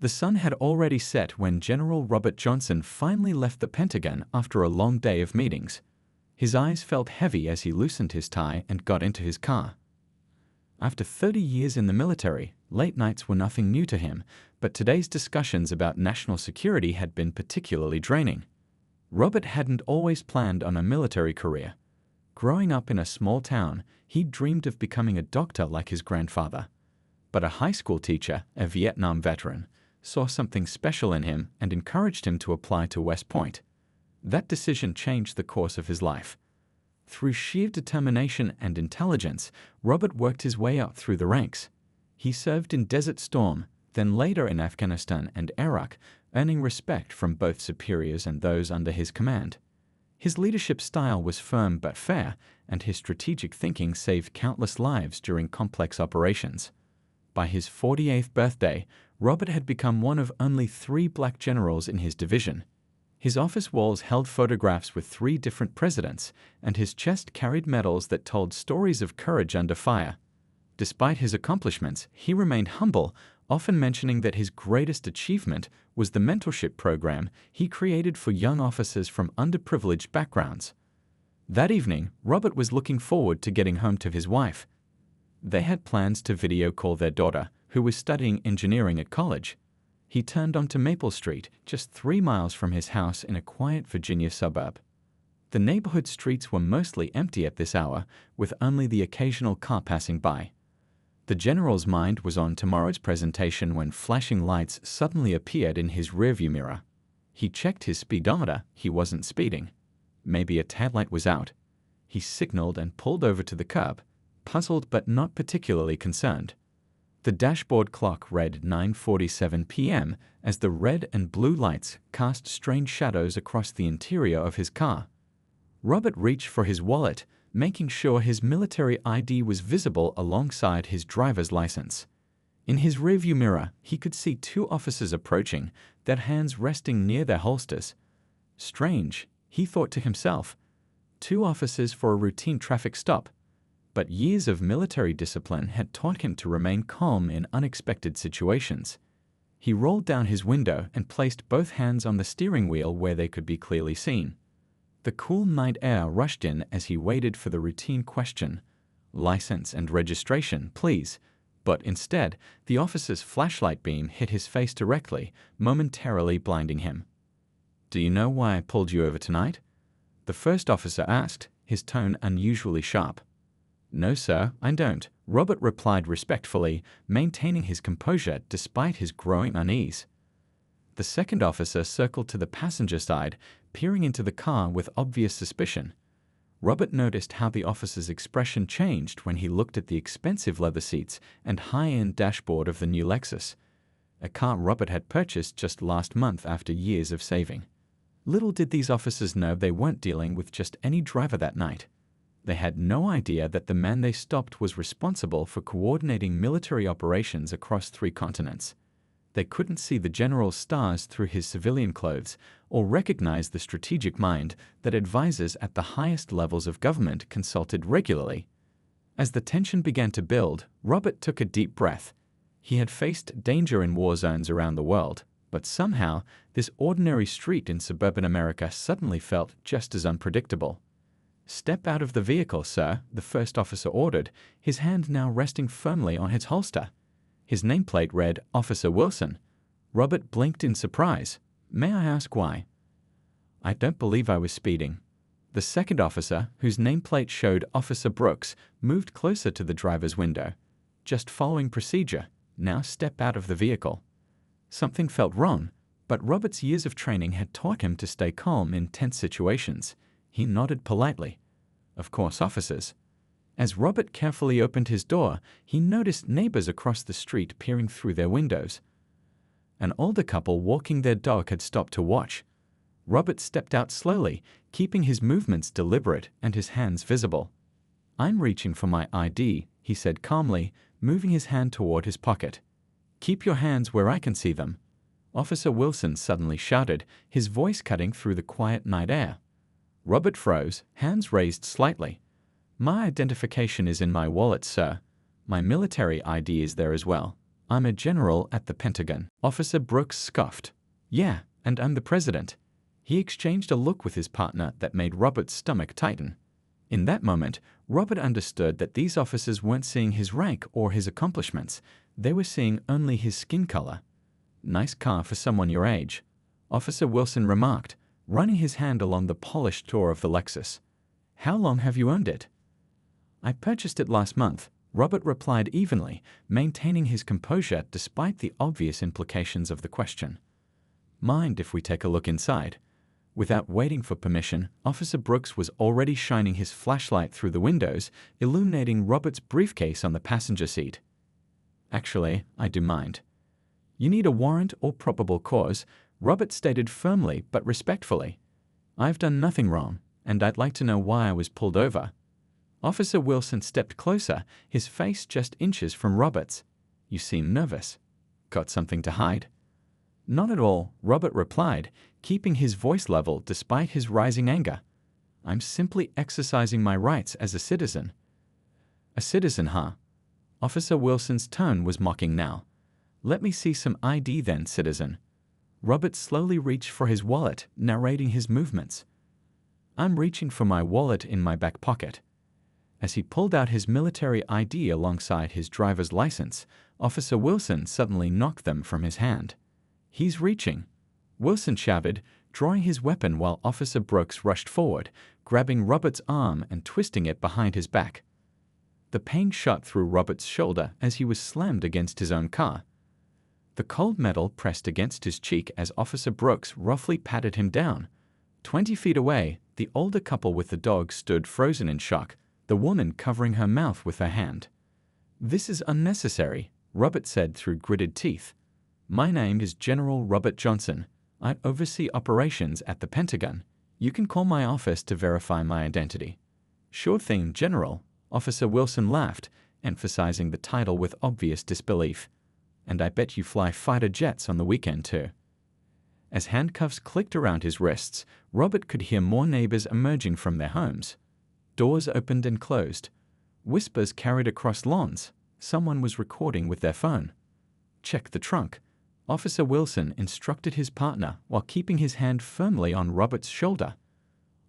The sun had already set when General Robert Johnson finally left the Pentagon after a long day of meetings. His eyes felt heavy as he loosened his tie and got into his car. After 30 years in the military, late nights were nothing new to him, but today's discussions about national security had been particularly draining. Robert hadn't always planned on a military career. Growing up in a small town, he dreamed of becoming a doctor like his grandfather. But a high school teacher, a Vietnam veteran, saw something special in him and encouraged him to apply to West Point. That decision changed the course of his life. Through sheer determination and intelligence, Robert worked his way up through the ranks. He served in Desert Storm, then later in Afghanistan and Iraq, earning respect from both superiors and those under his command. His leadership style was firm but fair, and his strategic thinking saved countless lives during complex operations. By his 48th birthday, Robert had become one of only 3 black generals in his division. His office walls held photographs with 3 different presidents, and his chest carried medals that told stories of courage under fire. Despite his accomplishments, he remained humble, often mentioning that his greatest achievement was the mentorship program he created for young officers from underprivileged backgrounds. That evening, Robert was looking forward to getting home to his wife. They had plans to video call their daughter, who was studying engineering at college. He turned onto Maple Street, just 3 miles from his house in a quiet Virginia suburb. The neighborhood streets were mostly empty at this hour, with only the occasional car passing by. The general's mind was on tomorrow's presentation when flashing lights suddenly appeared in his rearview mirror. He checked his speedometer. He wasn't speeding. Maybe a taillight was out. He signaled and pulled over to the curb, puzzled but not particularly concerned. The dashboard clock read 9:47 p.m. as the red and blue lights cast strange shadows across the interior of his car. Robert reached for his wallet, making sure his military ID was visible alongside his driver's license. In his rearview mirror, he could see 2 officers approaching, their hands resting near their holsters. Strange, he thought to himself. 2 officers for a routine traffic stop. But years of military discipline had taught him to remain calm in unexpected situations. He rolled down his window and placed both hands on the steering wheel where they could be clearly seen. The cool night air rushed in as he waited for the routine question, "License and registration, please." But instead, the officer's flashlight beam hit his face directly, momentarily blinding him. "Do you know why I pulled you over tonight?" the first officer asked, his tone unusually sharp. "No, sir, I don't," Robert replied respectfully, maintaining his composure despite his growing unease. The second officer circled to the passenger side, peering into the car with obvious suspicion. Robert noticed how the officer's expression changed when he looked at the expensive leather seats and high-end dashboard of the new Lexus, a car Robert had purchased just last month after years of saving. Little did these officers know they weren't dealing with just any driver that night. They had no idea that the man they stopped was responsible for coordinating military operations across 3 continents. They couldn't see the general's stars through his civilian clothes or recognize the strategic mind that advisors at the highest levels of government consulted regularly. As the tension began to build, Robert took a deep breath. He had faced danger in war zones around the world, but somehow this ordinary street in suburban America suddenly felt just as unpredictable. "Step out of the vehicle, sir," the first officer ordered, his hand now resting firmly on his holster. His nameplate read, "Officer Wilson." Robert blinked in surprise. "May I ask why?" "I don't believe I was speeding." The second officer, whose nameplate showed Officer Brooks, moved closer to the driver's window. "Just following procedure. Now step out of the vehicle." Something felt wrong, but Robert's years of training had taught him to stay calm in tense situations. He nodded politely. "Of course, officers." As Robert carefully opened his door, he noticed neighbors across the street peering through their windows. An older couple walking their dog had stopped to watch. Robert stepped out slowly, keeping his movements deliberate and his hands visible. "I'm reaching for my ID," he said calmly, moving his hand toward his pocket. "Keep your hands where I can see them." Officer Wilson suddenly shouted, his voice cutting through the quiet night air. Robert froze, hands raised slightly. "My identification is in my wallet, sir. My military ID is there as well. I'm a general at the Pentagon. Officer Brooks scoffed. Yeah, and I'm the president. He exchanged a look with his partner that made Robert's stomach tighten. In that moment, Robert understood that these officers weren't seeing his rank or his accomplishments. They were seeing only his skin color. Nice car for someone your age, Officer Wilson remarked, running his hand along the polished door of the Lexus. How long have you owned it? I purchased it last month, Robert replied evenly, maintaining his composure despite the obvious implications of the question. Mind if we take a look inside? Without waiting for permission, Officer Brooks was already shining his flashlight through the windows, illuminating Robert's briefcase on the passenger seat. Actually, I do mind. You need a warrant or probable cause, Robert stated firmly but respectfully. I've done nothing wrong, and I'd like to know why I was pulled over. Officer Wilson stepped closer, his face just inches from Robert's. You seem nervous. Got something to hide? Not at all, Robert replied, keeping his voice level despite his rising anger. I'm simply exercising my rights as a citizen. A citizen, huh? Officer Wilson's tone was mocking now. Let me see some ID then, citizen. Robert slowly reached for his wallet, narrating his movements. I'm reaching for my wallet in my back pocket. As he pulled out his military ID alongside his driver's license, Officer Wilson suddenly knocked them from his hand. He's reaching, Wilson shouted, drawing his weapon while Officer Brooks rushed forward, grabbing Robert's arm and twisting it behind his back. The pain shot through Robert's shoulder as he was slammed against his own car. The cold metal pressed against his cheek as Officer Brooks roughly patted him down. 20 feet away, the older couple with the dog stood frozen in shock, the woman covering her mouth with her hand. This is unnecessary, Robert said through gritted teeth. My name is General Robert Johnson. I oversee operations at the Pentagon. You can call my office to verify my identity. Sure thing, General, Officer Wilson laughed, emphasizing the title with obvious disbelief. And I bet you fly fighter jets on the weekend too. As handcuffs clicked around his wrists, Robert could hear more neighbors emerging from their homes. Doors opened and closed. Whispers carried across lawns. Someone was recording with their phone. Check the trunk. Officer Wilson instructed his partner while keeping his hand firmly on Robert's shoulder.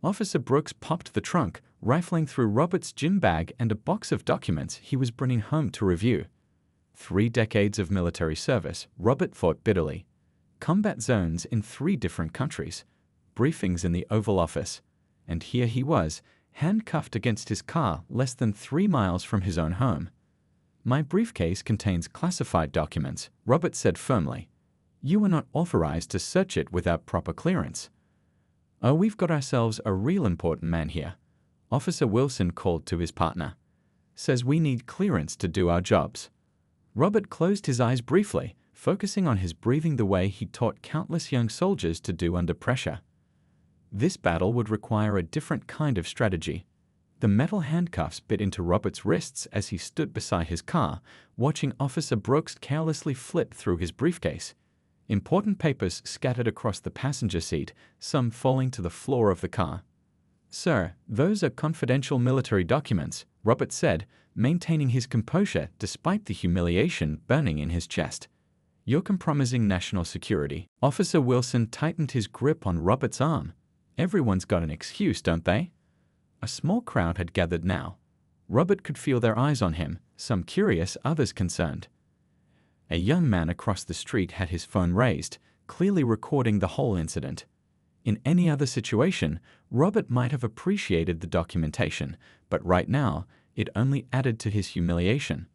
Officer Brooks popped the trunk, rifling through Robert's gym bag and a box of documents he was bringing home to review. 3 decades of military service, Robert thought bitterly. Combat zones in 3 different countries. Briefings in the Oval Office. And here he was, handcuffed against his car less than 3 miles from his own home. My briefcase contains classified documents, Robert said firmly. You are not authorized to search it without proper clearance. Oh, we've got ourselves a real important man here. Officer Wilson called to his partner. Says we need clearance to do our jobs. Robert closed his eyes briefly, focusing on his breathing the way he taught countless young soldiers to do under pressure. This battle would require a different kind of strategy. The metal handcuffs bit into Robert's wrists as he stood beside his car, watching Officer Brooks carelessly flip through his briefcase. Important papers scattered across the passenger seat, some falling to the floor of the car. Sir, those are confidential military documents, Robert said, maintaining his composure despite the humiliation burning in his chest. You're compromising national security. Officer Wilson tightened his grip on Robert's arm. Everyone's got an excuse, don't they? A small crowd had gathered now. Robert could feel their eyes on him, some curious, others concerned. A young man across the street had his phone raised, clearly recording the whole incident. In any other situation, Robert might have appreciated the documentation, but right now, it only added to his humiliation.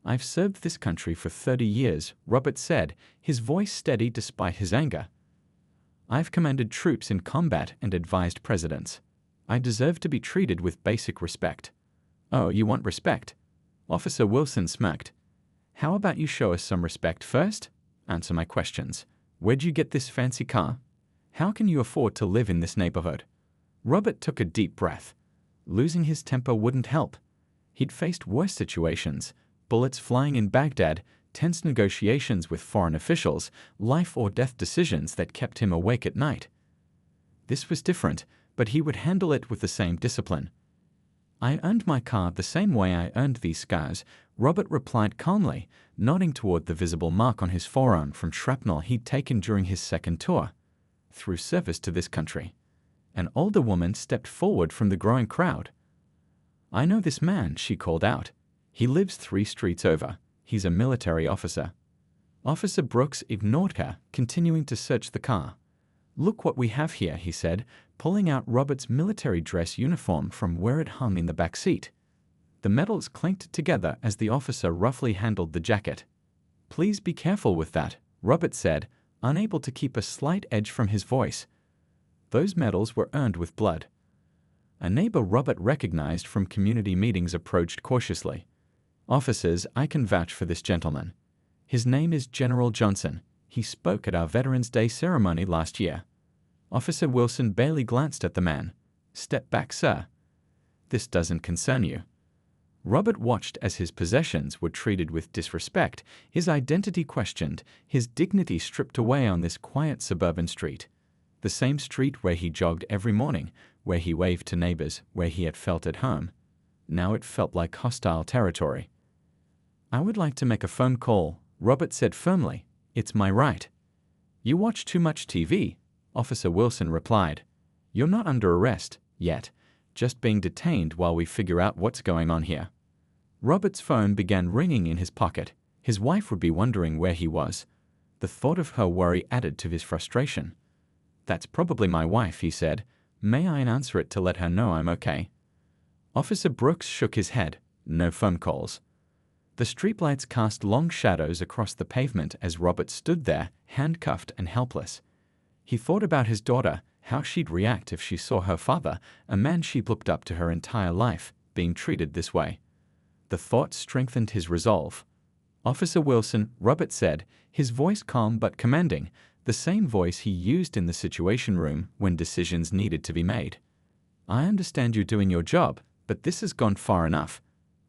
I've served this country for 30 years, Robert said, his voice steady despite his anger. I've commanded troops in combat and advised presidents. I deserve to be treated with basic respect. Oh, you want respect? Officer Wilson smirked. How about you show us some respect first? Answer my questions. Where'd you get this fancy car? How can you afford to live in this neighborhood? Robert took a deep breath. Losing his temper wouldn't help. He'd faced worse situations, bullets flying in Baghdad, tense negotiations with foreign officials, life or death decisions that kept him awake at night. This was different, but he would handle it with the same discipline. I earned my car the same way I earned these scars, Robert replied calmly, nodding toward the visible mark on his forearm from shrapnel he'd taken during his second tour through service to this country. An older woman stepped forward from the growing crowd. "I know this man," she called out. "He lives 3 streets over. He's a military officer." Officer Brooks ignored her, continuing to search the car. "Look what we have here," he said, pulling out Robert's military dress uniform from where it hung in the back seat. The metals clinked together as the officer roughly handled the jacket. "Please be careful with that," Robert said, unable to keep a slight edge from his voice. "Those medals were earned with blood." A neighbor Robert recognized from community meetings approached cautiously. "Officers, I can vouch for this gentleman. His name is General Johnson. He spoke at our Veterans Day ceremony last year." Officer Wilson barely glanced at the man. "Step back, sir. This doesn't concern you." Robert watched as his possessions were treated with disrespect, his identity questioned, his dignity stripped away on this quiet suburban street. The same street where he jogged every morning, where he waved to neighbors, where he had felt at home. Now it felt like hostile territory. "I would like to make a phone call," Robert said firmly. "It's my right." "You watch too much TV," Officer Wilson replied. "You're not under arrest, yet. Just being detained while we figure out what's going on here." Robert's phone began ringing in his pocket. His wife would be wondering where he was. The thought of her worry added to his frustration. "That's probably my wife," he said. "May I answer it to let her know I'm okay?" Officer Brooks shook his head. "No phone calls." The streetlights cast long shadows across the pavement as Robert stood there, handcuffed and helpless. He thought about his daughter, how she'd react if she saw her father, a man she'd looked up to her entire life, being treated this way. The thought strengthened his resolve. "Officer Wilson," Robert said, his voice calm but commanding, the same voice he used in the Situation Room when decisions needed to be made. "I understand you're doing your job, but this has gone far enough.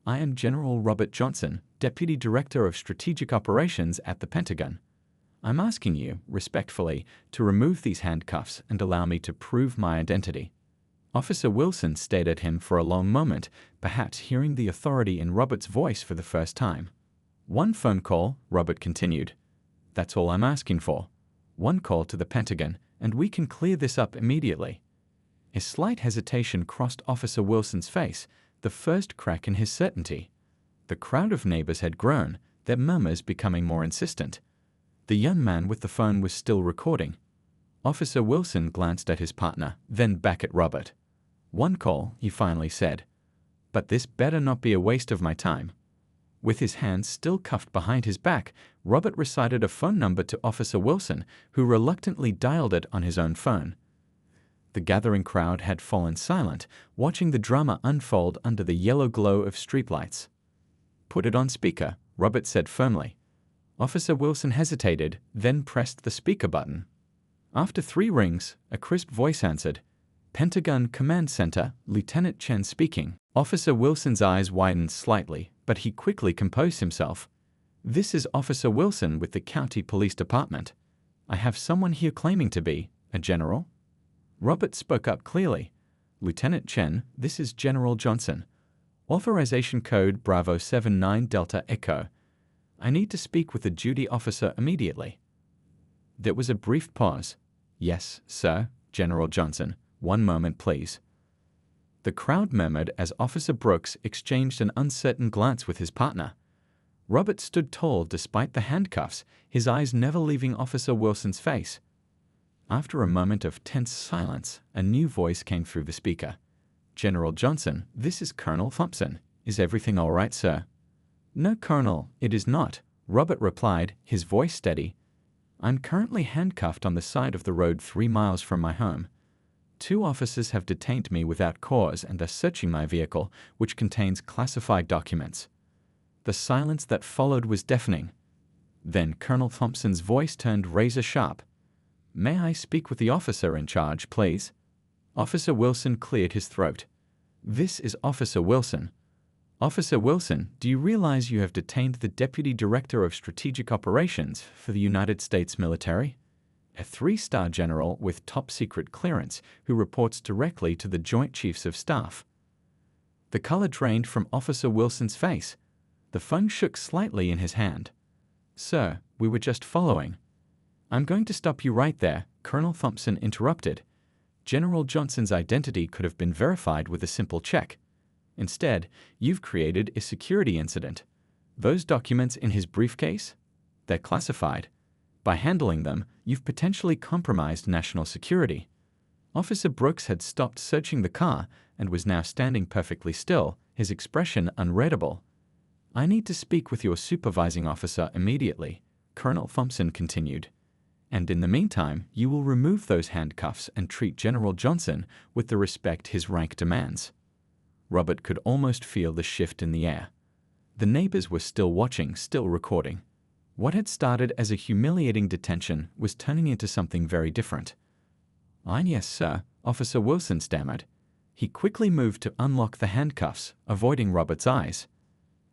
I am General Robert Johnson, Deputy Director of Strategic Operations at the Pentagon. I'm asking you, respectfully, to remove these handcuffs and allow me to prove my identity." Officer Wilson stared at him for a long moment, perhaps hearing the authority in Robert's voice for the first time. "One phone call," Robert continued. "That's all I'm asking for. One call to the Pentagon, and we can clear this up immediately." A slight hesitation crossed Officer Wilson's face, the first crack in his certainty. The crowd of neighbors had grown, their murmurs becoming more insistent. The young man with the phone was still recording. Officer Wilson glanced at his partner, then back at Robert. "One call," he finally said. "But this better not be a waste of my time." With his hands still cuffed behind his back, Robert recited a phone number to Officer Wilson, who reluctantly dialed it on his own phone. The gathering crowd had fallen silent, watching the drama unfold under the yellow glow of streetlights. "Put it on speaker," Robert said firmly. Officer Wilson hesitated, then pressed the speaker button. After 3 rings, a crisp voice answered. "Pentagon Command Center, Lieutenant Chen speaking." Officer Wilson's eyes widened slightly, but he quickly composed himself. "This is Officer Wilson with the County Police Department. I have someone here claiming to be a general." Robert spoke up clearly. "Lieutenant Chen, this is General Johnson. Authorization code Bravo 79 Delta Echo. I need to speak with the duty officer immediately." There was a brief pause. "Yes, sir, General Johnson. One moment, please." The crowd murmured as Officer Brooks exchanged an uncertain glance with his partner. Robert stood tall despite the handcuffs, his eyes never leaving Officer Wilson's face. After a moment of tense silence, a new voice came through the speaker. "General Johnson, this is Colonel Thompson. Is everything all right, sir?" "No, Colonel, it is not," Robert replied, his voice steady. "I'm currently handcuffed on the side of the road 3 miles from my home. 2 officers have detained me without cause and are searching my vehicle, which contains classified documents." The silence that followed was deafening. Then Colonel Thompson's voice turned razor sharp. "May I speak with the officer in charge, please?" Officer Wilson cleared his throat. "This is Officer Wilson." "Officer Wilson, do you realize you have detained the Deputy Director of Strategic Operations for the United States military? A 3-star general with top-secret clearance who reports directly to the Joint Chiefs of Staff." The color drained from Officer Wilson's face. The phone shook slightly in his hand. Sir, we were just following. I'm going to stop you right there, Colonel Thompson interrupted. General Johnson's identity could have been verified with a simple check. Instead, you've created a security incident. Those documents in his briefcase? They're classified. By handling them, you've potentially compromised national security. Officer Brooks had stopped searching the car and was now standing perfectly still, his expression unreadable. I need to speak with your supervising officer immediately, Colonel Thompson continued. And in the meantime, you will remove those handcuffs and treat General Johnson with the respect his rank demands. Robert could almost feel the shift in the air. The neighbors were still watching, still recording. What had started as a humiliating detention was turning into something very different. Yes, sir, Officer Wilson stammered. He quickly moved to unlock the handcuffs, avoiding Robert's eyes.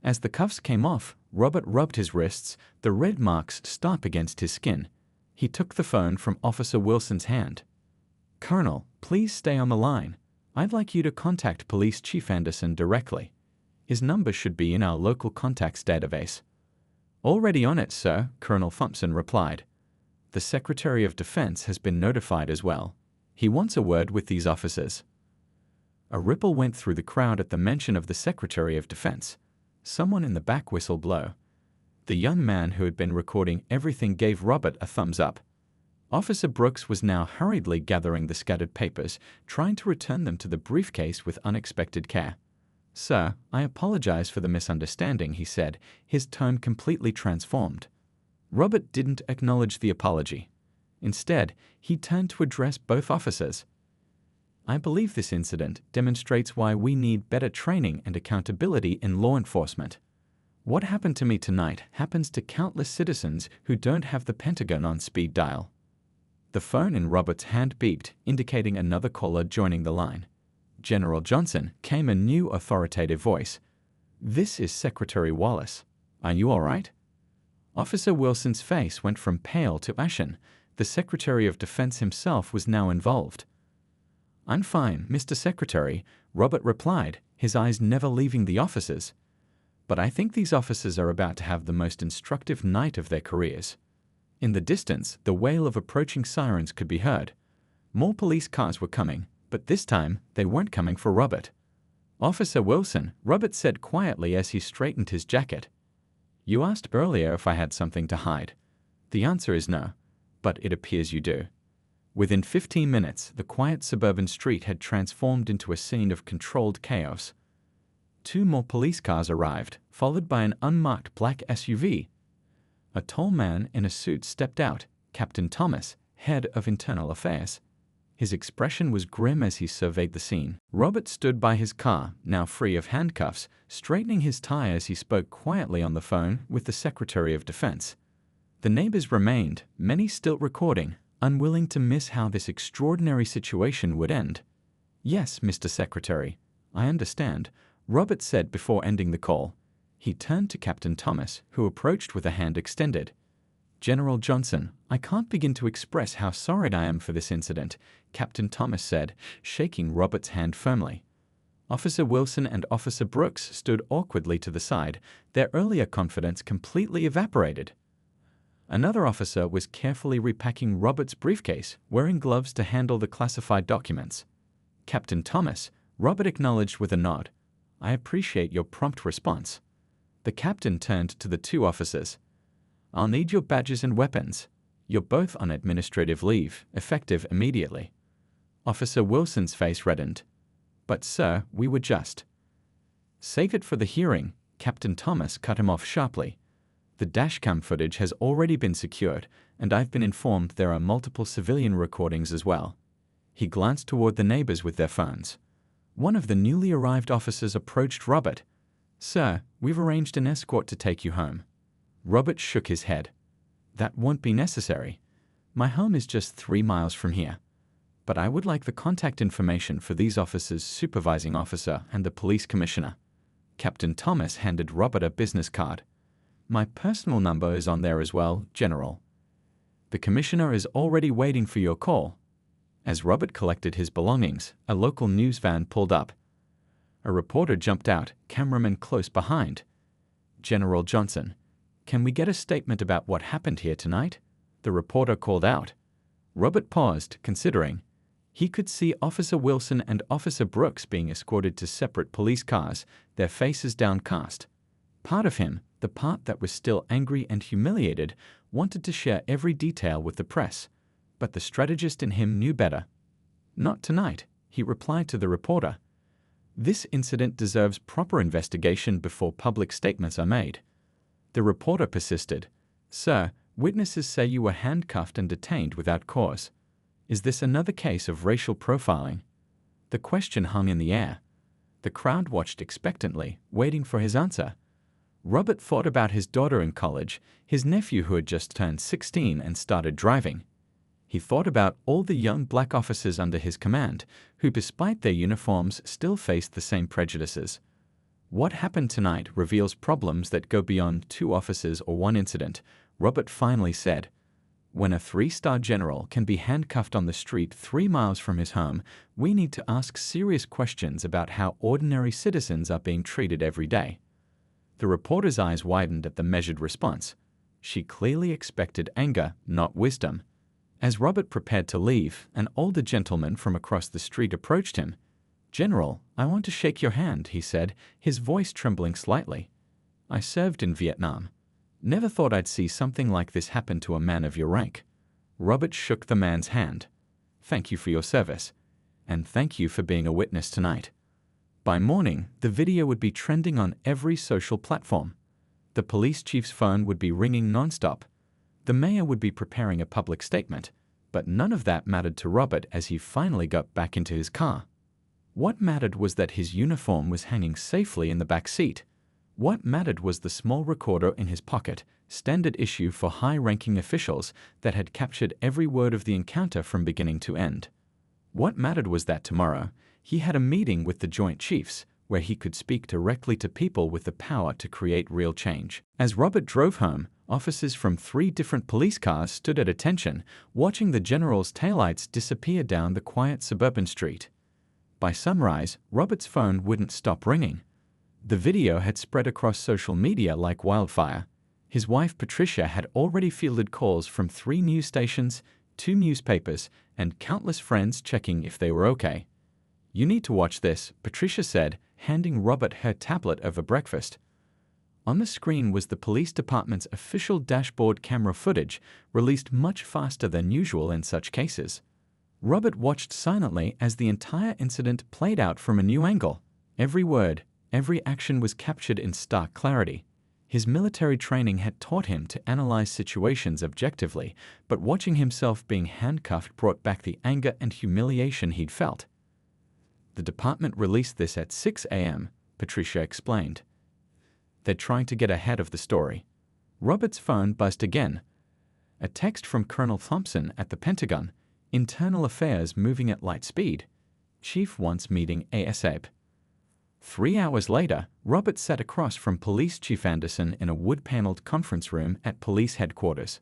As the cuffs came off, Robert rubbed his wrists, the red marks sharp against his skin. He took the phone from Officer Wilson's hand. Colonel, please stay on the line. I'd like you to contact Police Chief Anderson directly. His number should be in our local contacts database. Already on it, sir, Colonel Thompson replied. The Secretary of Defense has been notified as well. He wants a word with these officers. A ripple went through the crowd at the mention of the Secretary of Defense. Someone in the back whistled low. The young man who had been recording everything gave Robert a thumbs up. Officer Brooks was now hurriedly gathering the scattered papers, trying to return them to the briefcase with unexpected care. Sir, I apologize for the misunderstanding, he said, his tone completely transformed. Robert didn't acknowledge the apology. Instead, he turned to address both officers. I believe this incident demonstrates why we need better training and accountability in law enforcement. What happened to me tonight happens to countless citizens who don't have the Pentagon on speed dial. The phone in Robert's hand beeped, indicating another caller joining the line. General Johnson, came a new authoritative voice. This is Secretary Wallace. Are you all right? Officer Wilson's face went from pale to ashen. The Secretary of Defense himself was now involved. I'm fine, Mr. Secretary, Robert replied, his eyes never leaving the officers. But I think these officers are about to have the most instructive night of their careers. In the distance, the wail of approaching sirens could be heard. More police cars were coming, but this time they weren't coming for Robert. Officer Wilson, Robert said quietly as he straightened his jacket. You asked earlier if I had something to hide. The answer is no, but it appears you do. Within 15 minutes, the quiet suburban street had transformed into a scene of controlled chaos. 2 more police cars arrived, followed by an unmarked black SUV. A tall man in a suit stepped out, Captain Thomas, head of Internal Affairs. His expression was grim as he surveyed the scene. Robert stood by his car, now free of handcuffs, straightening his tie as he spoke quietly on the phone with the Secretary of Defense. The neighbors remained, many still recording, unwilling to miss how this extraordinary situation would end. Yes, Mr. Secretary, I understand, Robert said before ending the call. He turned to Captain Thomas, who approached with a hand extended. General Johnson, I can't begin to express how sorry I am for this incident, Captain Thomas said, shaking Robert's hand firmly. Officer Wilson and Officer Brooks stood awkwardly to the side, their earlier confidence completely evaporated. Another officer was carefully repacking Robert's briefcase, wearing gloves to handle the classified documents. Captain Thomas, Robert acknowledged with a nod. I appreciate your prompt response. The captain turned to the 2 officers. I'll need your badges and weapons. You're both on administrative leave, effective immediately. Officer Wilson's face reddened. But sir, we were just. Save it for the hearing, Captain Thomas cut him off sharply. The dashcam footage has already been secured, and I've been informed there are multiple civilian recordings as well. He glanced toward the neighbors with their phones. One of the newly arrived officers approached Robert. Sir, we've arranged an escort to take you home. Robert shook his head. That won't be necessary. My home is just 3 miles from here. But I would like the contact information for these officers' supervising officer and the police commissioner. Captain Thomas handed Robert a business card. My personal number is on there as well, General. The commissioner is already waiting for your call. As Robert collected his belongings, a local news van pulled up. A reporter jumped out, cameraman close behind. General Johnson, "Can we get a statement about what happened here tonight?" the reporter called out. Robert paused, considering. He could see Officer Wilson and Officer Brooks being escorted to separate police cars, their faces downcast. Part of him, the part that was still angry and humiliated, wanted to share every detail with the press, but the strategist in him knew better. "Not tonight," he replied to the reporter. "This incident deserves proper investigation before public statements are made." The reporter persisted. "Sir, witnesses say you were handcuffed and detained without cause. Is this another case of racial profiling?" The question hung in the air. The crowd watched expectantly, waiting for his answer. Robert thought about his daughter in college, his nephew who had just turned 16 and started driving. He thought about all the young black officers under his command, who despite their uniforms still faced the same prejudices. What happened tonight reveals problems that go beyond 2 officers or 1 incident, Robert finally said. When a 3-star general can be handcuffed on the street 3 miles from his home, we need to ask serious questions about how ordinary citizens are being treated every day. The reporter's eyes widened at the measured response. She clearly expected anger, not wisdom. As Robert prepared to leave, an older gentleman from across the street approached him. "General, I want to shake your hand," he said, his voice trembling slightly. "I served in Vietnam. Never thought I'd see something like this happen to a man of your rank." Robert shook the man's hand. "Thank you for your service. And thank you for being a witness tonight." By morning, the video would be trending on every social platform. The police chief's phone would be ringing nonstop. The mayor would be preparing a public statement, but none of that mattered to Robert as he finally got back into his car. What mattered was that his uniform was hanging safely in the back seat. What mattered was the small recorder in his pocket, standard issue for high-ranking officials, that had captured every word of the encounter from beginning to end. What mattered was that tomorrow, he had a meeting with the Joint Chiefs, where he could speak directly to people with the power to create real change. As Robert drove home, officers from 3 different police cars stood at attention, watching the general's taillights disappear down the quiet suburban street. By sunrise, Robert's phone wouldn't stop ringing. The video had spread across social media like wildfire. His wife Patricia had already fielded calls from 3 news stations, 2 newspapers, and countless friends checking if they were okay. "You need to watch this," Patricia said, handing Robert her tablet over breakfast. On the screen was the police department's official dashboard camera footage, released much faster than usual in such cases. Robert watched silently as the entire incident played out from a new angle. Every word, every action was captured in stark clarity. His military training had taught him to analyze situations objectively, but watching himself being handcuffed brought back the anger and humiliation he'd felt. "The department released this at 6 a.m., Patricia explained. "They're trying to get ahead of the story." Robert's phone buzzed again. A text from Colonel Thompson at the Pentagon. "Internal affairs moving at light speed. Chief wants meeting ASAP." 3 hours later, Robert sat across from Police Chief Anderson in a wood-paneled conference room at police headquarters.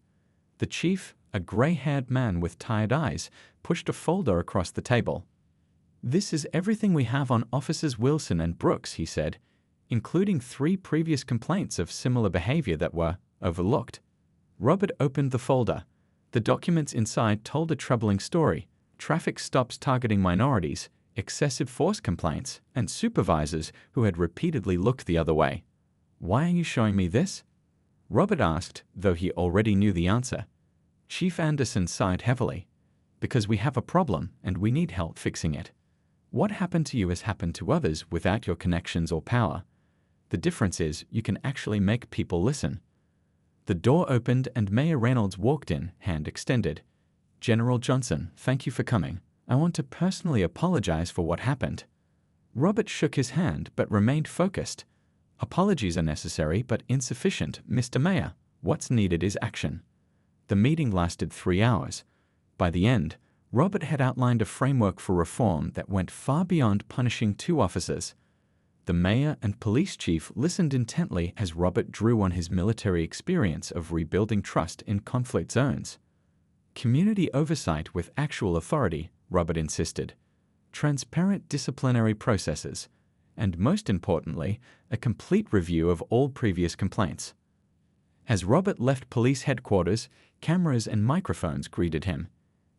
The chief, a gray-haired man with tired eyes, pushed a folder across the table. "This is everything we have on Officers Wilson and Brooks," he said, including 3 previous complaints of similar behavior that were overlooked. Robert opened the folder. The documents inside told a troubling story: traffic stops targeting minorities, excessive force complaints, and supervisors who had repeatedly looked the other way. "Why are you showing me this?" Robert asked, though he already knew the answer. Chief Anderson sighed heavily. "Because we have a problem, and we need help fixing it. What happened to you has happened to others without your connections or power. The difference is you can actually make people listen." The door opened and Mayor Reynolds walked in, hand extended. "General Johnson, thank you for coming. I want to personally apologize for what happened." Robert shook his hand but remained focused. "Apologies are necessary but insufficient, Mr. Mayor. What's needed is action." The meeting lasted 3 hours. By the end, Robert had outlined a framework for reform that went far beyond punishing 2 officers. The mayor and police chief listened intently as Robert drew on his military experience of rebuilding trust in conflict zones. Community oversight with actual authority, Robert insisted. Transparent disciplinary processes, and most importantly, a complete review of all previous complaints. As Robert left police headquarters, cameras and microphones greeted him.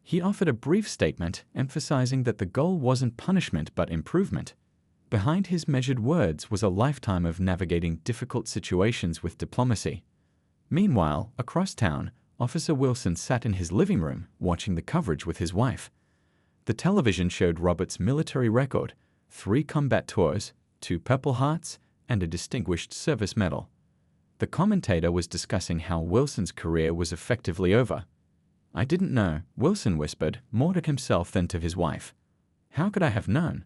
He offered a brief statement emphasizing that the goal wasn't punishment but improvement. Behind his measured words was a lifetime of navigating difficult situations with diplomacy. Meanwhile, across town, Officer Wilson sat in his living room watching the coverage with his wife. The television showed Robert's military record: 3 combat tours, 2 Purple Hearts, and a Distinguished Service Medal. The commentator was discussing how Wilson's career was effectively over. "I didn't know," Wilson whispered, more to himself than to his wife. "How could I have known?"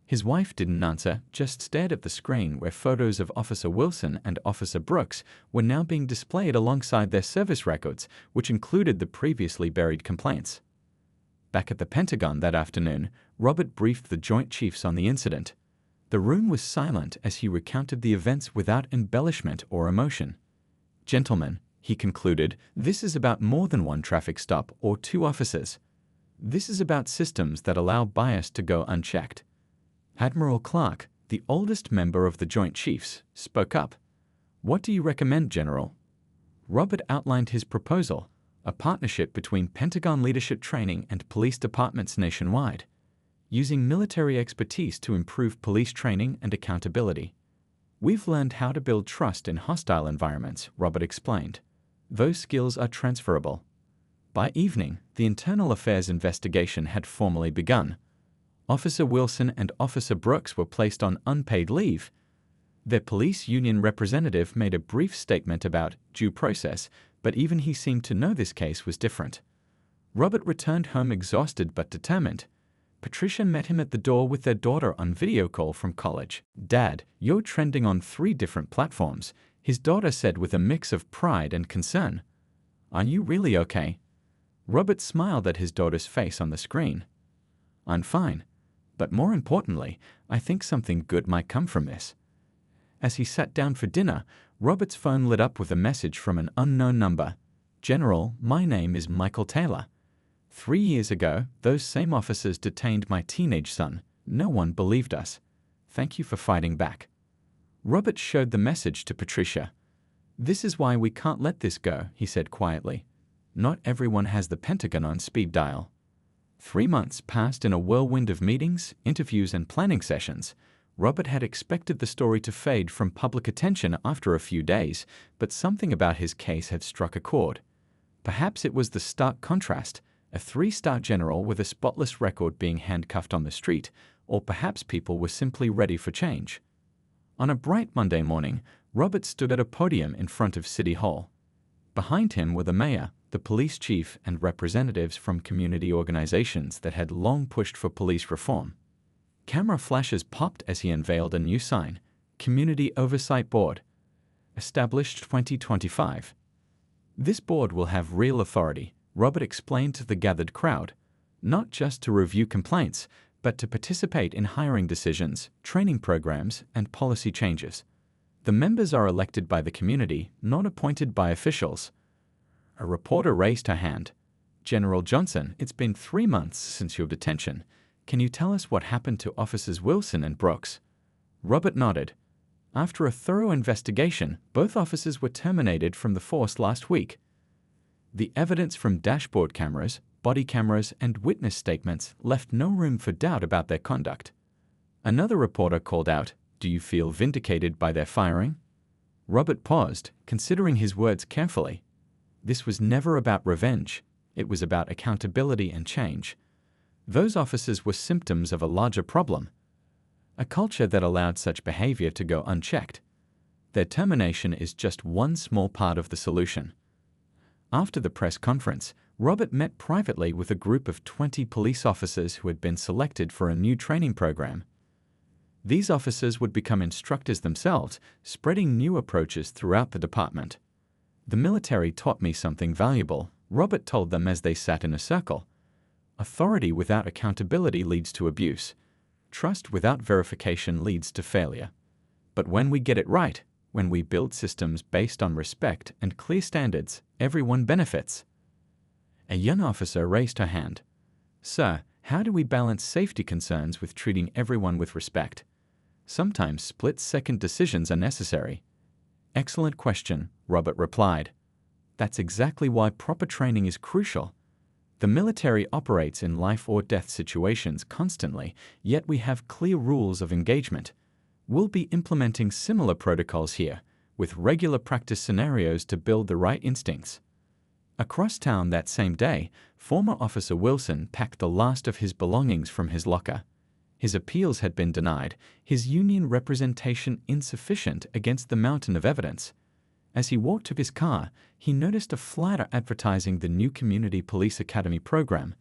His wife didn't answer, just stared at the screen where photos of Officer Wilson and Officer Brooks were now being displayed alongside their service records, which included the previously buried complaints. Back at the Pentagon that afternoon, Robert briefed the Joint Chiefs on the incident. The room was silent as he recounted the events without embellishment or emotion. "Gentlemen," he concluded, "this is about more than one traffic stop or 2 officers. This is about systems that allow bias to go unchecked." Admiral Clark, the oldest member of the Joint Chiefs, spoke up. "What do you recommend, General?" Robert outlined his proposal: a partnership between Pentagon leadership training and police departments nationwide, using military expertise to improve police training and accountability. "We've learned how to build trust in hostile environments," Robert explained. "Those skills are transferable." By evening, the internal affairs investigation had formally begun. Officer Wilson and Officer Brooks were placed on unpaid leave. Their police union representative made a brief statement about due process, but even he seemed to know this case was different. Robert returned home exhausted but determined. Patricia met him at the door with their daughter on video call from college. "Dad, you're trending on 3 different platforms," his daughter said with a mix of pride and concern. "Are you really okay?" Robert smiled at his daughter's face on the screen. "I'm fine. But more importantly, I think something good might come from this." As he sat down for dinner, Robert's phone lit up with a message from an unknown number. "General, my name is Michael Taylor. 3 years ago, those same officers detained my teenage son. No one believed us. Thank you for fighting back." Robert showed the message to Patricia. "This is why we can't let this go," he said quietly. "Not everyone has the Pentagon on speed dial." 3 months passed in a whirlwind of meetings, interviews, and planning sessions. Robert had expected the story to fade from public attention after a few days, but something about his case had struck a chord. Perhaps it was the stark contrast: a 3-star general with a spotless record being handcuffed on the street, or perhaps people were simply ready for change. On a bright Monday morning, Robert stood at a podium in front of City Hall. Behind him were the mayor, the police chief, and representatives from community organizations that had long pushed for police reform. Camera flashes popped as he unveiled a new sign: Community Oversight Board, established 2025. "This board will have real authority," Robert explained to the gathered crowd, "not just to review complaints, but to participate in hiring decisions, training programs, and policy changes. The members are elected by the community, not appointed by officials." A reporter raised her hand. "General Johnson, it's been 3 months since your detention. Can you tell us what happened to Officers Wilson and Brooks?" Robert nodded. "After a thorough investigation, both officers were terminated from the force last week. The evidence from dashboard cameras, body cameras, and witness statements left no room for doubt about their conduct." Another reporter called out, "Do you feel vindicated by their firing?" Robert paused, considering his words carefully. This was never about revenge. It was about accountability and change. Those officers were symptoms of a larger problem: a culture that allowed such behavior to go unchecked. Their termination is just one small part of the solution. After the press conference, Robert met privately with a group of 20 police officers who had been selected for a new training program. These officers would become instructors themselves, spreading new approaches throughout the department. "The military taught me something valuable," Robert told them as they sat in a circle. "Authority without accountability leads to abuse. Trust without verification leads to failure. But when we get it right, when we build systems based on respect and clear standards, everyone benefits." A young officer raised her hand. "Sir, how do we balance safety concerns with treating everyone with respect? Sometimes split-second decisions are necessary." Excellent question, Robert replied. That's exactly why proper training is crucial. The military operates in life or death situations constantly, yet we have clear rules of engagement. We'll be implementing similar protocols here, with regular practice scenarios to build the right instincts. Across town that same day, former Officer Wilson packed the last of his belongings from his locker. His appeals had been denied, his union representation insufficient against the mountain of evidence. As he walked to his car, he noticed a flyer advertising the new Community Police Academy program,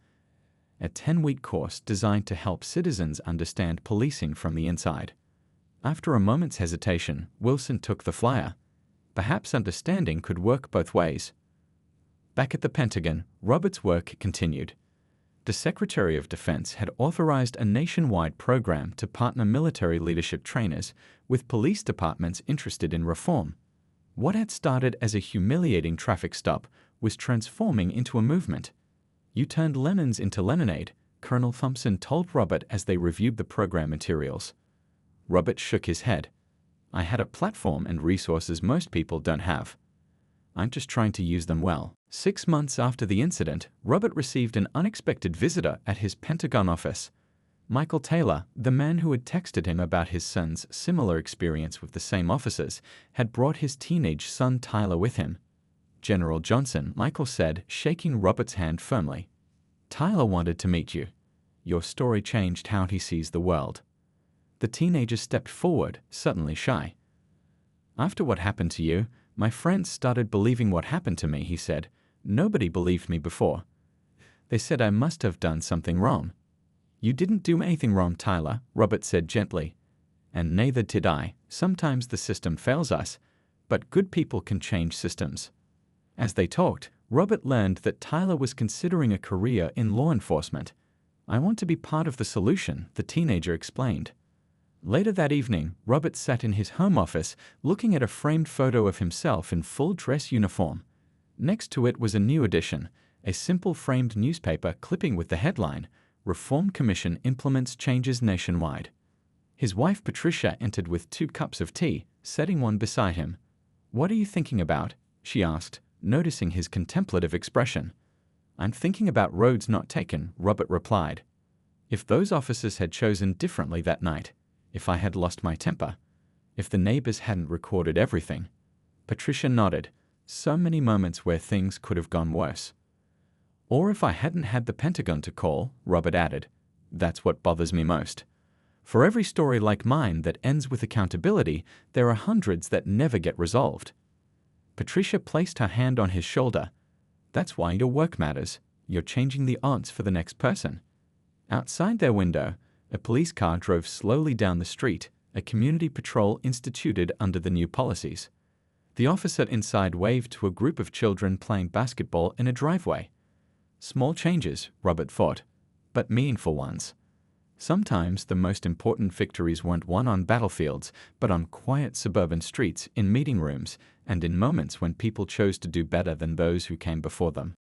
a 10-week course designed to help citizens understand policing from the inside. After a moment's hesitation, Wilson took the flyer. Perhaps understanding could work both ways. Back at the Pentagon, Robert's work continued. The Secretary of Defense had authorized a nationwide program to partner military leadership trainers with police departments interested in reform. What had started as a humiliating traffic stop was transforming into a movement. "You turned lemons into lemonade," Colonel Thompson told Robert as they reviewed the program materials. Robert shook his head. "I had a platform and resources most people don't have. I'm just trying to use them well." 6 months after the incident, Robert received an unexpected visitor at his Pentagon office. Michael Taylor, the man who had texted him about his son's similar experience with the same officers, had brought his teenage son Tyler with him. "General Johnson," Michael said, shaking Robert's hand firmly. "Tyler wanted to meet you. Your story changed how he sees the world." The teenager stepped forward, suddenly shy. "After what happened to you, my friends started believing what happened to me," he said. "Nobody believed me before. They said I must have done something wrong." "You didn't do anything wrong, Tyler," Robert said gently. "And neither did I. Sometimes the system fails us, but good people can change systems." As they talked, Robert learned that Tyler was considering a career in law enforcement. "I want to be part of the solution," the teenager explained. Later that evening, Robert sat in his home office looking at a framed photo of himself in full dress uniform. Next to it was a new edition, a simple framed newspaper clipping with the headline, "Reform Commission Implements Changes Nationwide." His wife Patricia entered with 2 cups of tea, setting one beside him. "What are you thinking about?" she asked, noticing his contemplative expression. "I'm thinking about roads not taken," Robert replied. "If those officers had chosen differently that night, if I had lost my temper, if the neighbors hadn't recorded everything." Patricia nodded. "So many moments where things could have gone worse." "Or if I hadn't had the Pentagon to call," Robert added. "That's what bothers me most. For every story like mine that ends with accountability, there are hundreds that never get resolved." Patricia placed her hand on his shoulder. "That's why your work matters. You're changing the odds for the next person." Outside their window, a police car drove slowly down the street, a community patrol instituted under the new policies. The officer inside waved to a group of children playing basketball in a driveway. Small changes, Robert thought, but meaningful ones. Sometimes the most important victories weren't won on battlefields, but on quiet suburban streets, in meeting rooms, and in moments when people chose to do better than those who came before them.